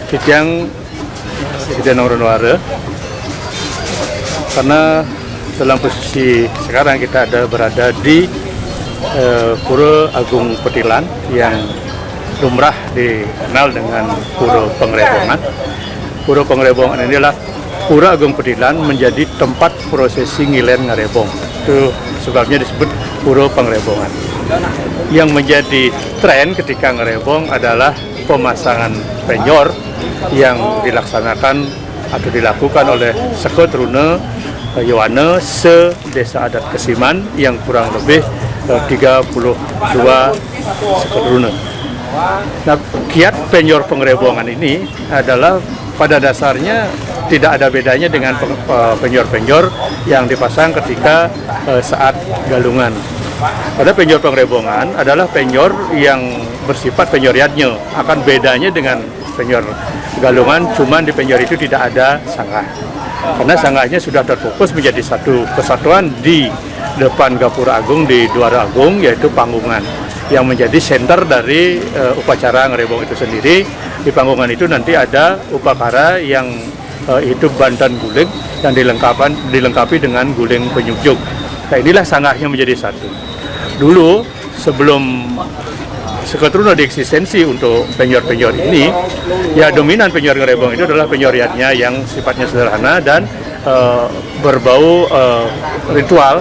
Kijang Noronwara, karena dalam posisi sekarang kita berada di Pura Agung Petilan yang lumrah dikenal dengan Pura Pengrebongan. Pura Pengrebongan inilah Pura Agung Petilan menjadi tempat prosesi ngilen ngarebong. Itu sebabnya disebut Pura Pengrebongan. Yang menjadi tren ketika ngarebong adalah pemasangan penyor yang dilaksanakan atau dilakukan oleh Seketruna Yowana se-Desa Adat Kesiman yang kurang lebih 32 Seketruna. Nah, kiat penyor pengrebongan ini adalah pada dasarnya tidak ada bedanya dengan penyor-penyor yang dipasang ketika saat galungan. Pada penyor pengrebongan adalah penyor yang bersifat penyor yadnya. Akan bedanya dengan penyor galungan, cuman di penyor itu tidak ada sanggah. Karena sanggahnya sudah terfokus menjadi satu kesatuan di depan Gapura Agung di Duara Agung, yaitu panggungan yang menjadi senter dari upacara ngerebong itu sendiri. Di panggungan itu nanti ada upakara yang itu bantan guling yang dilengkapi dengan guling penyujuk. Nah, inilah sanggahnya menjadi satu. Dulu sebelum Seketruna dieksistensi untuk penyor-penyor ini, ya dominan penyor ngerebong itu adalah penyor yadnya yang sifatnya sederhana dan berbau ritual.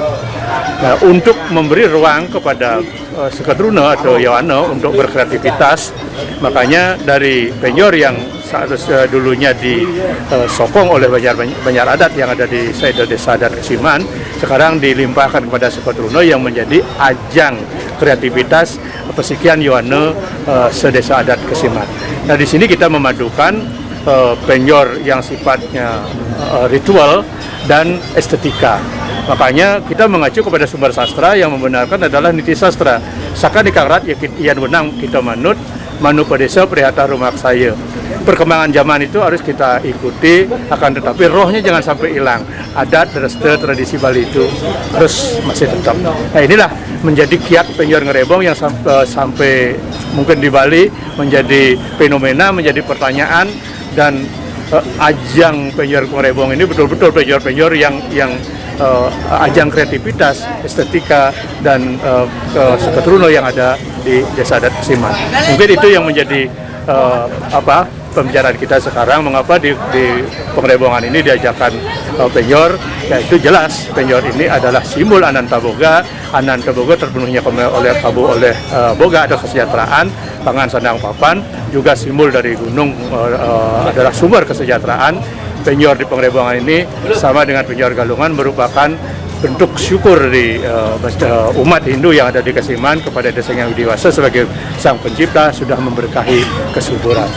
Nah, untuk memberi ruang kepada Seketruna atau Yowana untuk berkreativitas, makanya dari penyor yang seharusnya dulunya disokong oleh banjar adat yang ada di Desa Adat Kesiman, sekarang dilimpahkan kepada Seketruna yang menjadi ajang kreativitas pesikian Yowana se-Desa Adat Kesiman. Nah, di sini kita memadukan penyor yang sifatnya ritual dan estetika. Makanya kita mengacu kepada sumber sastra yang membenarkan adalah niti sastra. Saka dikangrat ian benang kita manut padesa prihata rumah saya. Perkembangan zaman itu harus kita ikuti, akan tetapi rohnya jangan sampai hilang. Adat, reste, tradisi Bali itu harus masih tetap. Nah, inilah menjadi kiat penyor ngerebong yang sampai mungkin di Bali menjadi fenomena, menjadi pertanyaan, dan ajang penyor ngerebong ini betul-betul penyor-penyor yang ajang kreativitas, estetika, dan Seketruna yang ada di Desa Adat Kesiman. Mungkin itu yang menjadi pembicaraan kita sekarang, mengapa di pengrebongan ini diajarkan penyor. Yaitu jelas penyor ini adalah simbol Anantaboga. Anantaboga terpenuhnya oleh boga atau kesejahteraan, pangan sandang papan, juga simbol dari gunung adalah sumber kesejahteraan. Penyor di pengrebongan ini sama dengan penyor galungan merupakan bentuk syukur di umat Hindu yang ada di Kesiman kepada Desa Hyang Widiwasa sebagai Sang Pencipta sudah memberkahi kesuburan.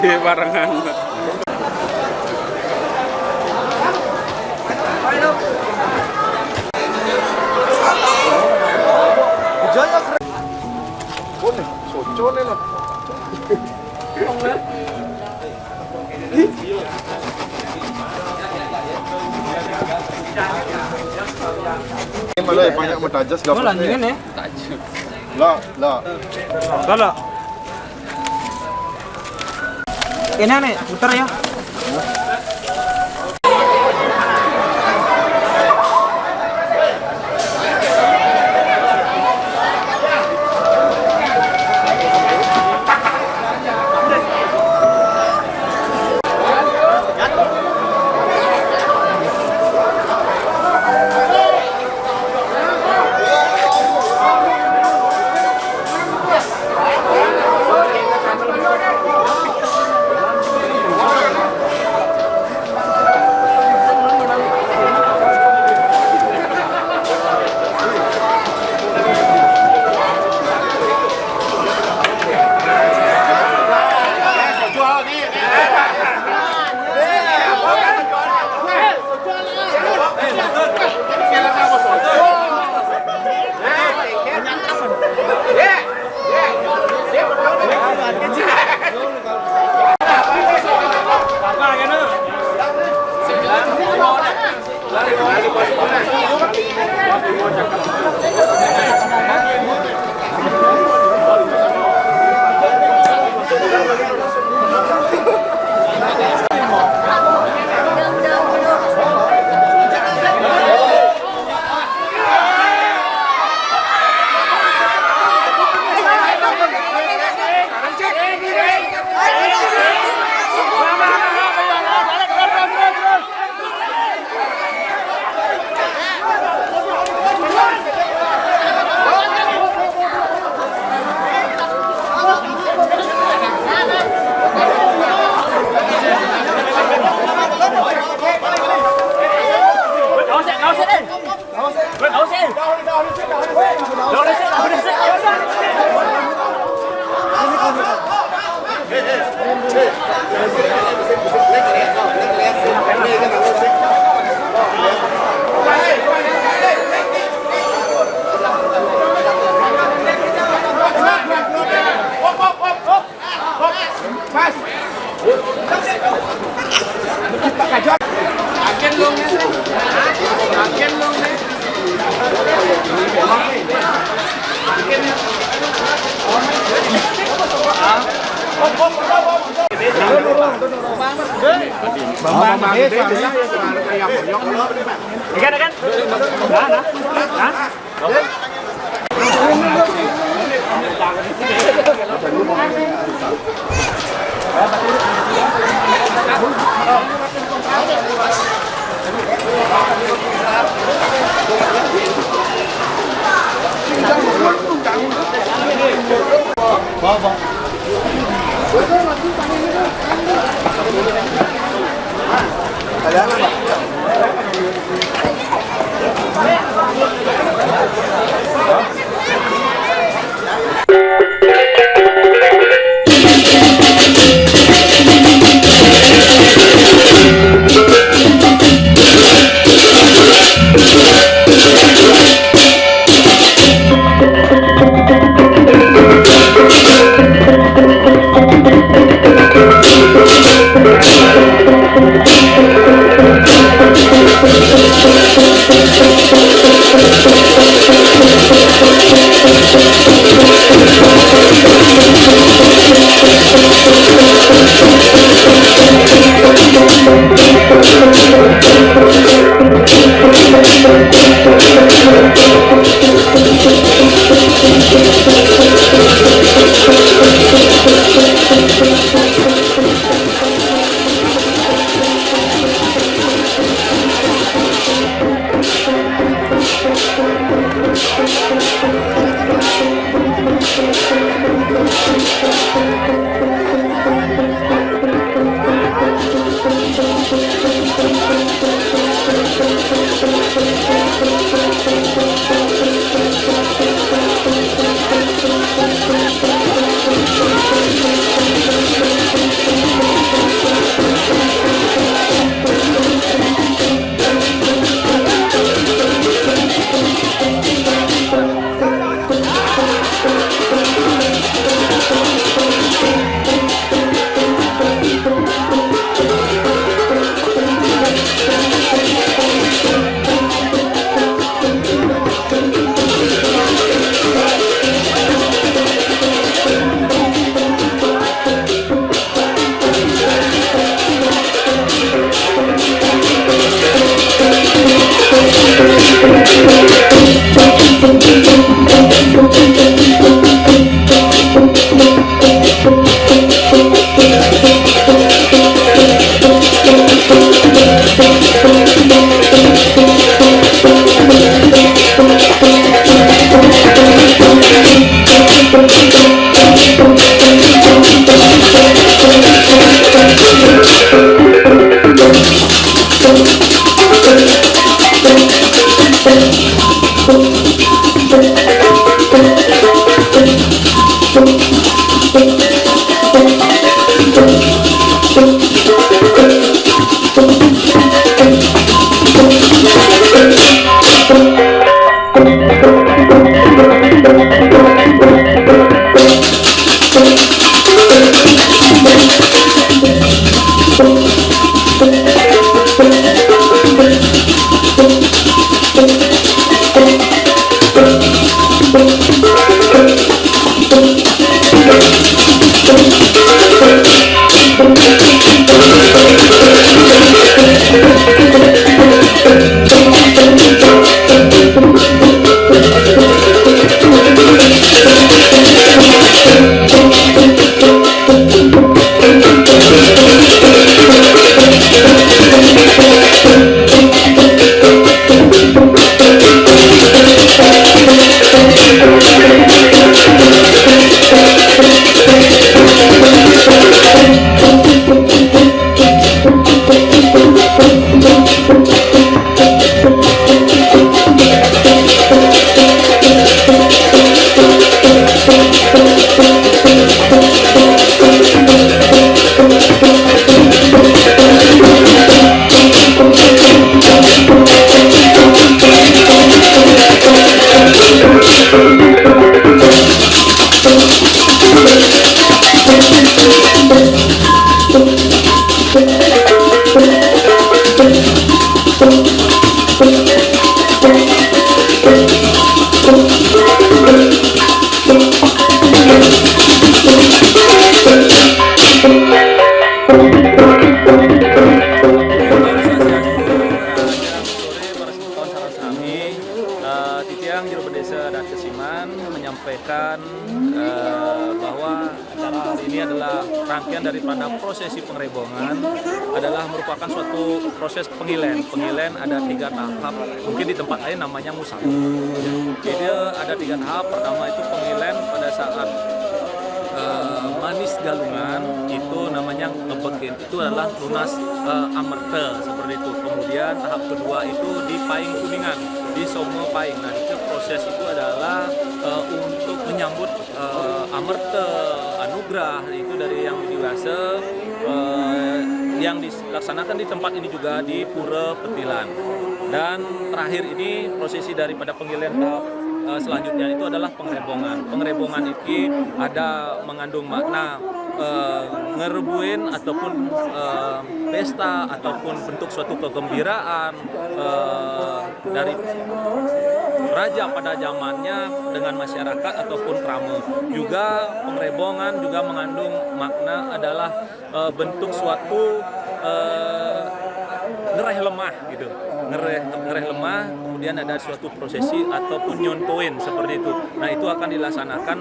barengan. Malah banyak mentajas gak apa-apa. Ya? Lah. Lah. Ini nih, putar ya. Titiang Juru Desa Adat Kesiman menyampaikan bahwa acara hari ini adalah rangkaian daripada prosesi pengrebongan, adalah merupakan suatu proses pengilen. Pengilen ada 3 tahap, mungkin di tempat lain namanya musang. Jadi ada 3 tahap. Pertama itu pengilen pada saat manis galungan, itu namanya ngebekin, itu adalah lunas amerte seperti itu. Kemudian tahap kedua itu di paing kuningan, di somo paing. Nah, itu proses itu adalah untuk menyambut amerte anugerah itu dari yang dewasa, yang dilaksanakan di tempat ini juga di Pura Petilan. Dan terakhir ini prosesi daripada pengilen tahap selanjutnya itu adalah pengrebongan. Pengrebongan itu ada mengandung makna ngerebuin ataupun pesta ataupun bentuk suatu kegembiraan dari raja pada zamannya dengan masyarakat ataupun krama. Juga pengrebongan juga mengandung makna adalah bentuk suatu ngereh lemah gitu. Ngereh lemah, kemudian ada suatu prosesi ataupun nyontoin seperti itu. Nah, itu akan dilaksanakan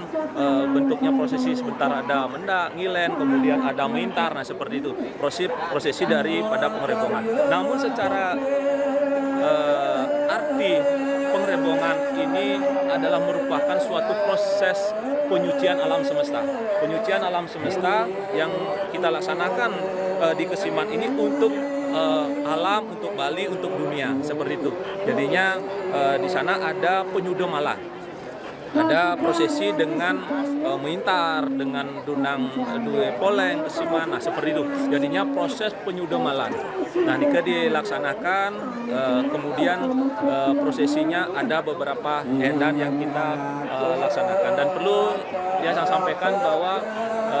bentuknya prosesi, sebentar ada mendak, ngilen, kemudian ada mintar. Nah, seperti itu prosesi daripada pengrebongan. Namun secara arti pengrebongan ini adalah merupakan suatu proses penyucian alam semesta. Penyucian alam semesta yang kita laksanakan di Kesiman ini untuk alam, untuk Bali, untuk dunia, seperti itu. Jadinya di sana ada penyudomalan, ada prosesi dengan mintar, dengan dunang due poleng Kesiman, nah seperti itu. Jadinya proses penyudomalan. Nah, jika dilaksanakan, kemudian prosesinya ada beberapa edan yang kita laksanakan. Dan perlu saya sampaikan bahwa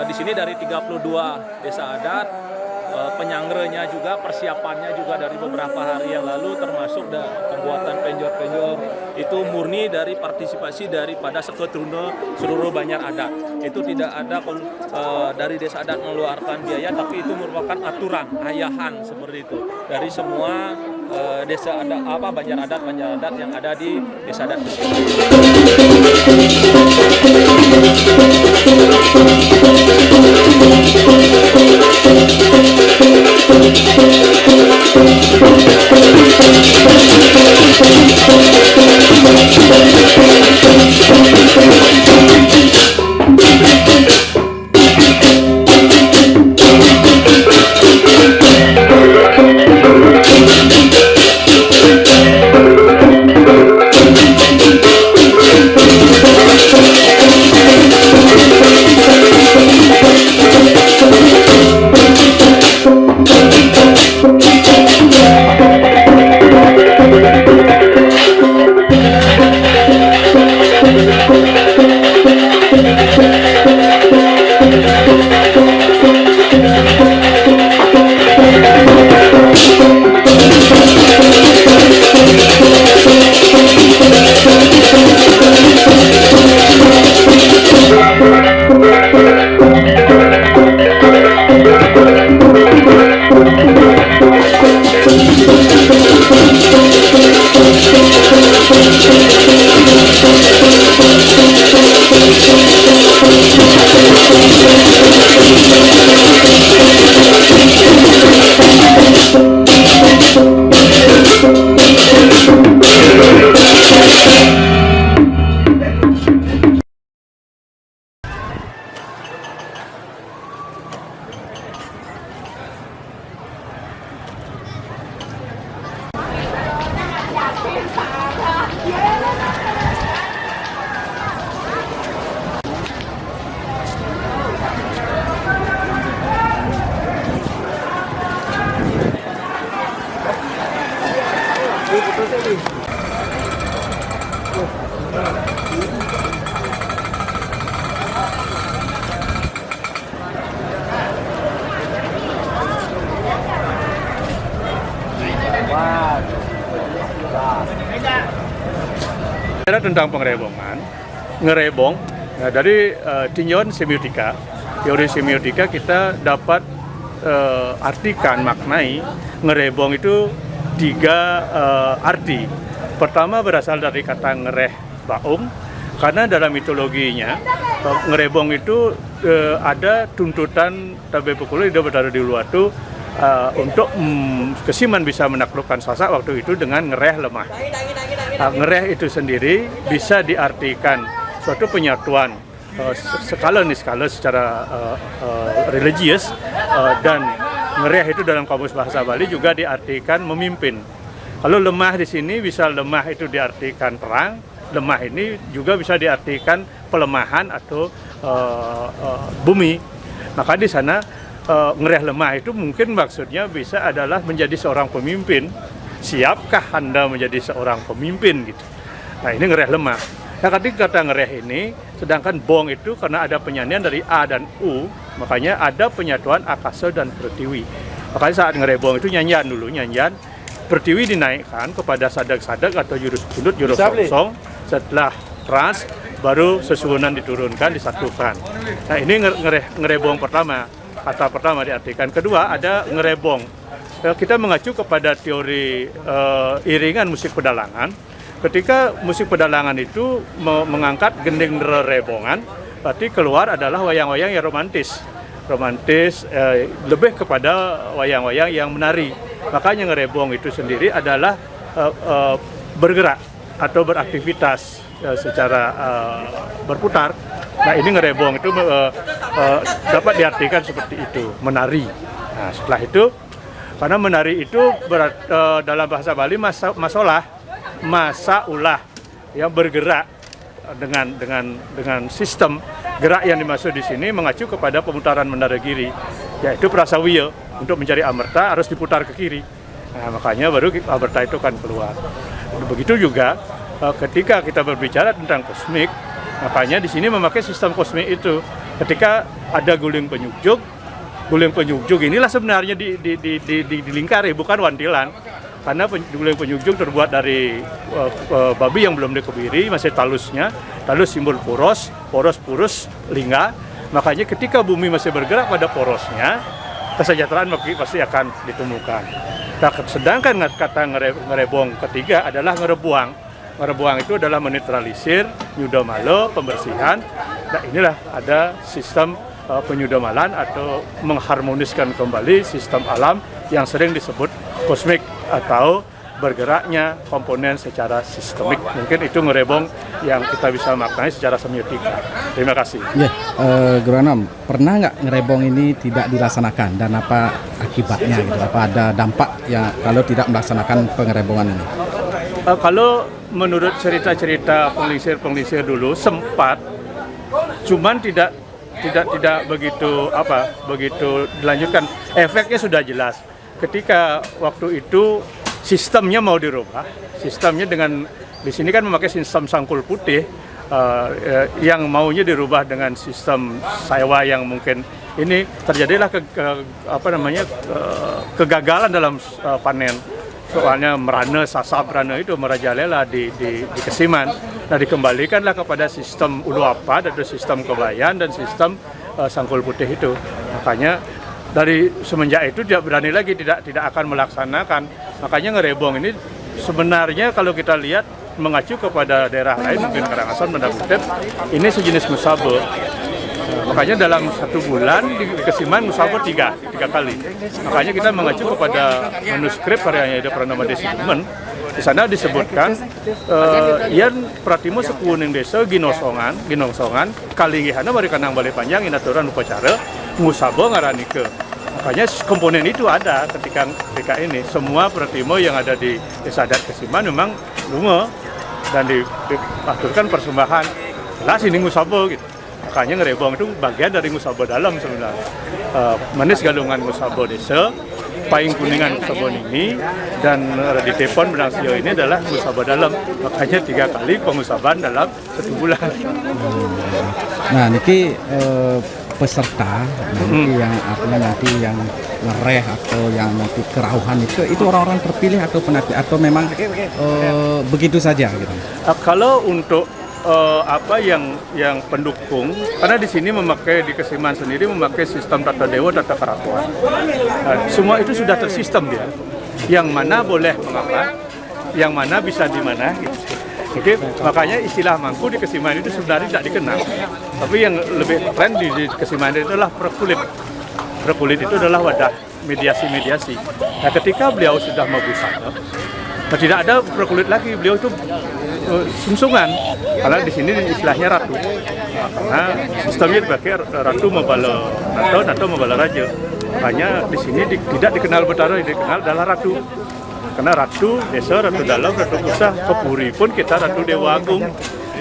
di sini dari 32 desa adat, penyangrenya juga, persiapannya juga dari beberapa hari yang lalu, termasuk pembuatan penjor-penjor itu murni dari partisipasi daripada Seketruna seluruh Banjar Adat. Itu tidak ada dari desa adat mengeluarkan biaya, tapi itu merupakan aturan ayahan seperti itu dari semua desa adat Banjar Adat yang ada di desa adat. Tentang pengerebongan, ngerebong. Nah, dari tinjauan semiotika, teori semiotika kita dapat artikan, maknai ngerebong itu 3 arti. Pertama berasal dari kata ngereh baung, karena dalam mitologinya ngerebong itu ada tuntutan tabe pukul itu berada di luar itu untuk Kesiman bisa menaklukkan Sasak waktu itu dengan ngereh lemah. Ngereh itu sendiri bisa diartikan suatu penyatuan skala secara religius, dan ngereh itu dalam kamus bahasa Bali juga diartikan memimpin. Kalau lemah di sini bisa lemah itu diartikan perang, lemah ini juga bisa diartikan pelemahan atau bumi. Maka di sana ngereh lemah itu mungkin maksudnya bisa adalah menjadi seorang pemimpin. Siapkah Anda menjadi seorang pemimpin gitu? Nah, ini ngereh lemah. Nah, ketika kata ngereh ini, sedangkan bong itu karena ada penyanyian dari A dan U, makanya ada penyatuan akasa dan pertiwi. Makanya saat ngereh bong itu nyanyian dulu, pertiwi dinaikkan kepada sadak-sadak atau jurus tunduk, jurus songsong. Setelah trans, baru sesuhunan diturunkan, disatukan. Nah, ini ngereh bong pertama. Kata pertama diartikan. Kedua, ada ngerebong. Kita mengacu kepada teori iringan musik pedalangan. Ketika musik pedalangan itu mengangkat gending rebongan, berarti keluar adalah wayang-wayang yang romantis, lebih kepada wayang-wayang yang menari. Makanya ngerebong itu sendiri adalah bergerak atau beraktivitas secara berputar. Nah, ini ngerebong itu dapat diartikan seperti itu, menari. Nah, setelah itu, karena menari itu dalam bahasa Bali masa ulah yang bergerak dengan sistem gerak yang dimaksud di sini mengacu kepada pemutaran Mendaragiri, yaitu prasawiya. Untuk mencari amerta harus diputar ke kiri. Nah, makanya baru amerta itu kan keluar. Begitu juga ketika kita berbicara tentang kosmik, makanya di sini memakai sistem kosmik itu. Ketika ada guling penyujuk inilah sebenarnya dilingkari, bukan wantilan. Karena guling penyujuk terbuat dari babi yang belum dikebiri, masih talusnya. Talus simbol poros, purus, lingga. Makanya ketika bumi masih bergerak pada porosnya, kesejahteraan pasti akan ditemukan. Nah, sedangkan kata ngerebong ketiga adalah ngerebuang. Ngerebuang itu adalah menetralisir, nyudamalo, pembersihan. Nah, inilah ada sistem penyudamalan atau mengharmoniskan kembali sistem alam yang sering disebut kosmik atau bergeraknya komponen secara sistemik. Mungkin itu ngerebong yang kita bisa maknai secara semiotika. Terima kasih. Ya, Guru Anom, pernah nggak ngerebong ini tidak dilaksanakan dan apa akibatnya gitu? Apa ada dampak ya kalau tidak melaksanakan pengerebongan ini? Kalau menurut cerita-cerita pengelisir dulu sempat, cuman tidak begitu dilanjutkan. Efeknya sudah jelas. Ketika waktu itu sistemnya mau dirubah, sistemnya dengan di sini kan memakai sistem sangkul putih, yang maunya dirubah dengan sistem sewa yang mungkin ini terjadilah kegagalan dalam panen. Soalnya merana, sasab merana itu merajalela di Kesiman. Nah, dikembalikanlah kepada sistem uluapad atau sistem kebayan dan sistem sangkul putih itu. Makanya dari semenjak itu tidak berani lagi, tidak akan melaksanakan. Makanya ngerebong ini sebenarnya kalau kita lihat mengacu kepada daerah lain, mungkin Karangasem, Banda Kuteb, ini sejenis musabah. Makanya dalam 1 bulan di Kesiman musabah 3 kali. Makanya kita mengacu kepada manuskrip karyanya Ida Pranama Desi Tumen. Di sana disebutkan yan pratimo sekuning desa ginongsongan kalingihana bari kanang balai panjang inaturan upacara musabah ngaranike. Makanya komponen itu ada ketika ini semua pratimo yang ada di Desa Adat Kesiman memang lunga dan diaturkan persembahan. Jelas ini musabah gitu. Makanya ngerebong itu bagian dari musabah dalam sebenarnya. Manis galungan musabah desa, paing kuningan musabah ini, dan di Tepon Benang Sio ini adalah musabah dalam. Makanya 3 kali pengusaban dalam 1 bulan. Nah, niki peserta nanti yang artinya nanti yang ngereh atau yang nanti kerauhan itu orang-orang terpilih atau penati atau memang begitu saja gitu. Kalau untuk yang pendukung, karena di sini di Kesiman sendiri memakai sistem tata dewa, tata keratuan. Semua itu sudah tersistem dia. Yang mana boleh mengapa, yang mana bisa di mana. Gitu. Jadi makanya istilah mangku di Kesiman itu sebenarnya tidak dikenal. Tapi yang lebih tren di Kesiman itu adalah perkulit. Perkulit itu adalah wadah mediasi-mediasi. Nah, ketika beliau sudah mabusana, tidak ada perkulit lagi, beliau itu sungsungan. Karena di sini istilahnya ratu. Nah, karena sistemnya dipakai ratu membala nato membala raja. Makanya di sini tidak dikenal Betara, dikenal adalah ratu. Karena ratu desa, ratu dalam, ratu pusat, kepuri pun kita ratu Dewa Agung.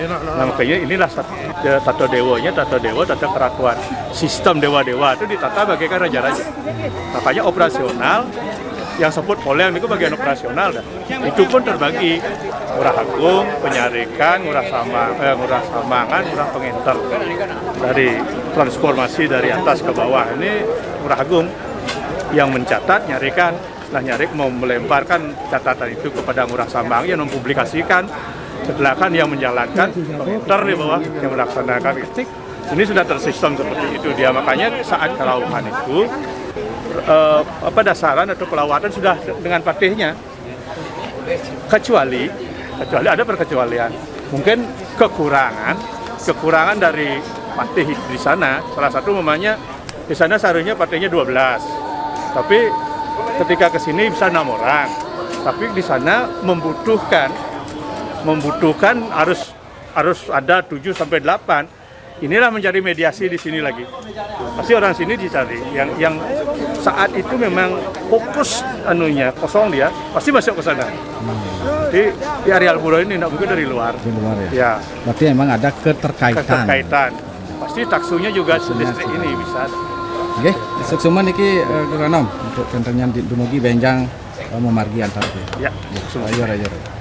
Nah, makanya inilah tata dewanya, tata dewa, tata keratuan. Sistem dewa-dewa itu ditata bagaikan raja-raja. Makanya operasional yang sebut poleng itu bagian operasional dah. Itu pun terbagi Ngurah Agung, Penyarikan, Ngurah Samangan, Ngurah Pengenter. Dari transformasi dari atas ke bawah ini Ngurah Agung yang mencatat, nyarikan. Setelah nyarik mau melemparkan catatan itu kepada Ngurah Sambang yang mempublikasikan. Setelah kan yang menjalankan Pengenter di bawah yang melaksanakan. Ini sudah tersistem seperti itu dia. Makanya saat kerauhan itu dasaran atau pelawatan sudah dengan patihnya, kecuali ada perkecualian, mungkin kekurangan dari patih di sana. Salah satu memangnya di sana seharusnya patihnya 12, tapi ketika kesini bisa 6 orang, tapi di sana membutuhkan harus ada 7 sampai 8. Inilah mencari mediasi di sini lagi. Pasti orang sini dicari. Yang saat itu memang fokus kosong dia, pasti masuk ke sana. Jadi di areal pura ini tidak mungkin dari luar. Di luar ya. Ya. Berarti memang ada keterkaitan. Pasti taksunya juga sedistrik ini bisa. Oke, suksuman iki Geranam untuk tentunya dumugi benjang memargi antar. Ya. Ayo.